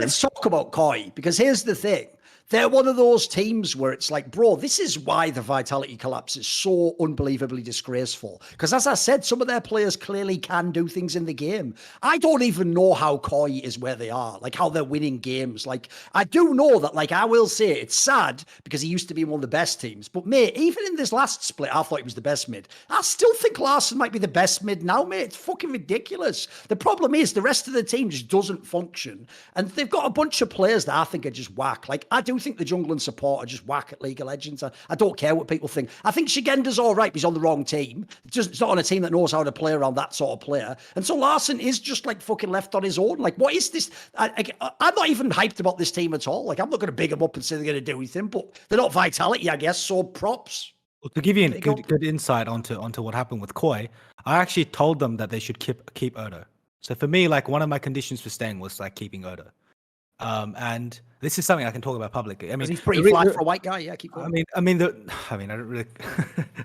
let's talk about Koi, because here's the thing. They're one of those teams where it's like, bro, this is why the Vitality collapse is so unbelievably disgraceful. Because as I said, some of their players clearly can do things in the game. I don't even know how Koi is where they are, like how they're winning games. Like, I do know that, like, I will say it's sad because he used to be one of the best teams. But, mate, even in this last split, I thought he was the best mid. I still think Larson might be the best mid now, mate. It's fucking ridiculous. The problem is the rest of the team just doesn't function. And they've got a bunch of players that I think are just whack. Like, I do think the jungle and support are just whack at League of Legends. I don't care what people think. I think Shigenda's all right, but he's on the wrong team. It's not on a team that knows how to play around that sort of player. And so Larson is just like fucking left on his own. Like, what is this? I'm not even hyped about this team at all. Like, I'm not going to big them up and say they're going to do anything, but they're not Vitality, I guess. So props. Well, to give you a good insight onto what happened with Koi, I actually told them that they should keep Odo. So for me, like, one of my conditions for staying was like keeping Odo. And this is something I can talk about publicly. I mean, he's pretty flat for a white guy. Yeah, keep going. I mean, I don't really.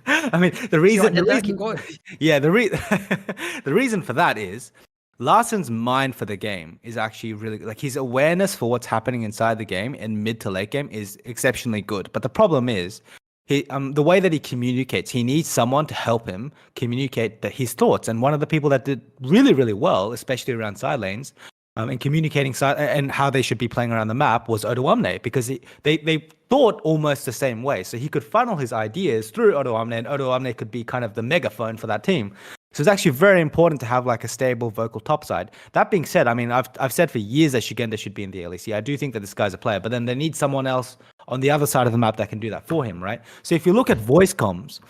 I mean, the reason. Keep going. Yeah, the reason for that is Larson's mind for the game is actually really like his awareness for what's happening inside the game in mid to late game is exceptionally good. But the problem is the way that he communicates, he needs someone to help him communicate his thoughts. And one of the people that did really, really well, especially around side lanes, and communicating and how they should be playing around the map was Odoamne, because they thought almost the same way. So he could funnel his ideas through Odoamne, and Odoamne could be kind of the megaphone for that team. So it's actually very important to have like a stable vocal topside. That being said, I mean, I've said for years that Shigenda should be in the LEC. I do think that this guy's a player, but then they need someone else on the other side of the map that can do that for him, right? So if you look at voice comms,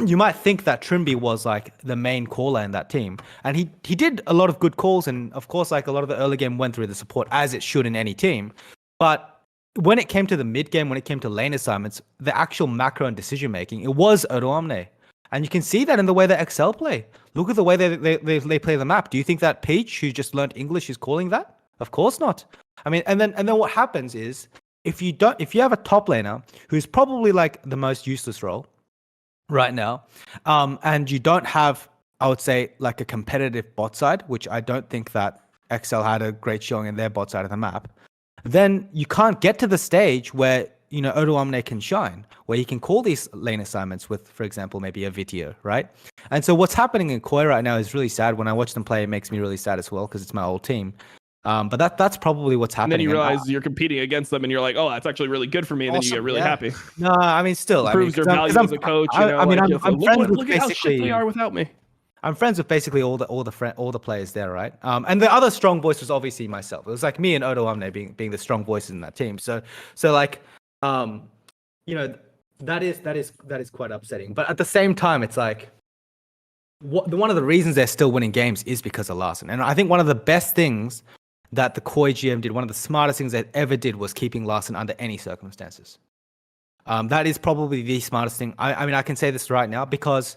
you might think that Trimby was like the main caller in that team, and he did a lot of good calls, and of course, like a lot of the early game went through the support as it should in any team. But when it came to the mid game, when it came to lane assignments, the actual macro and decision making, it was Odoamne, and you can see that in the way that Excel play. Look at the way they play the map. Do you think that Peach, who just learned English, is calling that? Of course not. I mean, and then what happens is if you have a top laner who's probably like the most useless role right now, and you don't have, I would say, like a competitive bot side, which I don't think that XL had a great showing in their bot side of the map, then you can't get to the stage where, you know, Odoamne can shine, where he can call these lane assignments with, for example, maybe a Vitio, right? And so what's happening in Koi right now is really sad. When I watch them play, it makes me really sad as well, because it's my old team. But that's probably what's happening. And then you realize you're competing against them, and you're like, "Oh, that's actually really good for me." And then you get really happy. No, I mean, still, it proves your value as a coach. You know, I'm friends with look at how shit they are without me. I'm friends with basically all the players there, right? And the other strong voice was obviously myself. It was like me and Odoamne being the strong voices in that team. So like, you know, that is quite upsetting. But at the same time, it's like, one of the reasons they're still winning games is because of Larson. And I think one of the best things that the Koi GM did, one of the smartest things they ever did, was keeping Larson under any circumstances. That is probably the smartest thing. I mean, I can say this right now because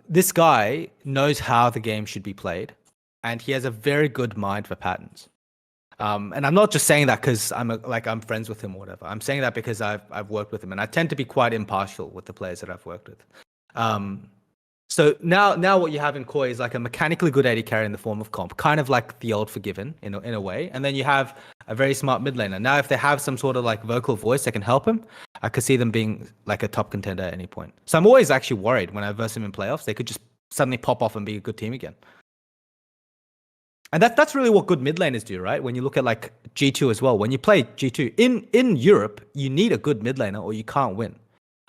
this guy knows how the game should be played, and he has a very good mind for patterns. And I'm not just saying that because I'm friends with him or whatever. I'm saying that because I've worked with him, and I tend to be quite impartial with the players that I've worked with. So now what you have in Koi is like a mechanically good AD carry in the form of Comp, kind of like the old Forgiven in a way. And then you have a very smart mid laner. Now, if they have some sort of like vocal voice that can help him, I could see them being like a top contender at any point. So I'm always actually worried when I verse him in playoffs. They could just suddenly pop off and be a good team again. And that's really what good mid laners do, right? When you look at like G2 as well. When you play G2 in Europe, you need a good mid laner or you can't win.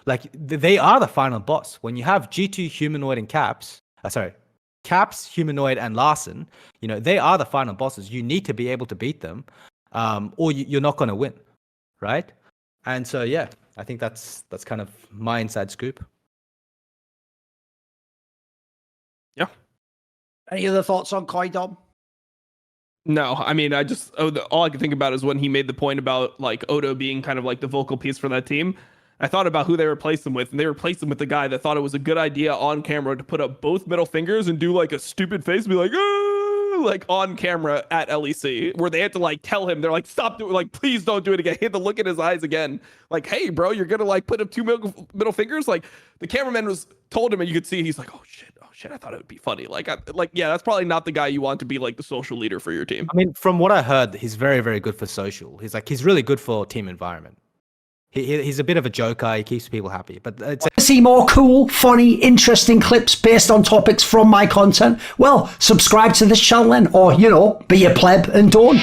Like, they are the final boss. When you have G2, Humanoid, and Caps, Humanoid, and Larson, you know, they are the final bosses. You need to be able to beat them, or you're not going to win, right? And so, yeah, I think that's kind of my inside scoop. Yeah. Any other thoughts on Koi, Dom? No, I mean, all I can think about is when he made the point about like Odo being kind of like the vocal piece for that team. I thought about who they replaced him with, and they replaced him with the guy that thought it was a good idea on camera to put up both middle fingers and do like a stupid face and be like, ah! like on camera at LEC, where they had to like tell him, they're like, stop doing, like, please don't do it again. He had to look in his eyes again, like, hey, bro, you're gonna like put up two middle fingers. Like the cameraman was told him, and you could see he's like, oh shit, I thought it would be funny. Like, yeah, that's probably not the guy you want to be like the social leader for your team. I mean, from what I heard, he's very, very good for social. He's really good for team environment. He's a bit of a joker. He keeps people happy. But it's see more cool, funny, interesting clips based on topics from my content? Well, subscribe to this channel then, or, you know, be a pleb and don't.